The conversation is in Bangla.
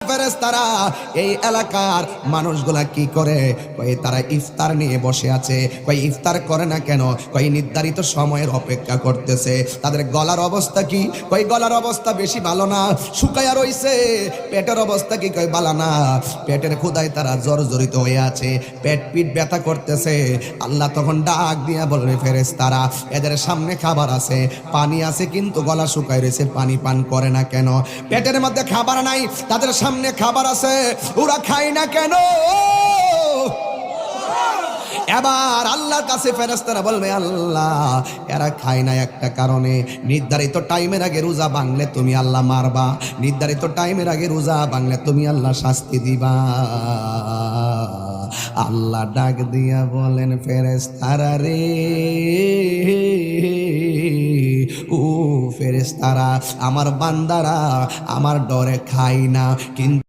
ফেরেশতারা এই এলাকার মানুষগুলা কি করে? কই তারা ইফতার নিয়ে বসে আছে। কই ইফতার করে না কেন? কই নির্ধারিত সময়ের অপেক্ষা করতেছে। তাদের গলার অবস্থা কি? কই গলার অবস্থা বেশি ভালো না, শুকায়া রইছে। পেটের অবস্থা কি? কই ভালো না, পেটের ক্ষুধায় তারা জর্জরিত হয়ে আছে, পেট পিট ব্যথা করতেছে। আল্লাহ তখন ডাক দিয়া বলবে, ফেরেশতারা এদের সামনে খাবার আছে, পানি আছে, কিন্তু গলা শুকায় রয়েছে, পানি পান করে না কেন? পেটের মধ্যে খাবার নাই, তাদের সামনে খাবার আছে, ওরা খায় না কেন? এবার আল্লাহর কাছে ফেরেশতারা বলবে, আল্লাহ এরা খায় না একটা কারণে, নির্ধারিত টাইমের আগে রোজা ভাঙলে তুমি আল্লাহ মারবা, নির্ধারিত টাইমের আগে রোজা ভাঙলে তুমি আল্লাহ শাস্তি দিবা। আল্লাহ ডাক দিয়া বলেন, ফেরেশতারা রে, ও ফেরেশতারা, আমার বান্দারা আমার ডরে খায় না, কিন্তু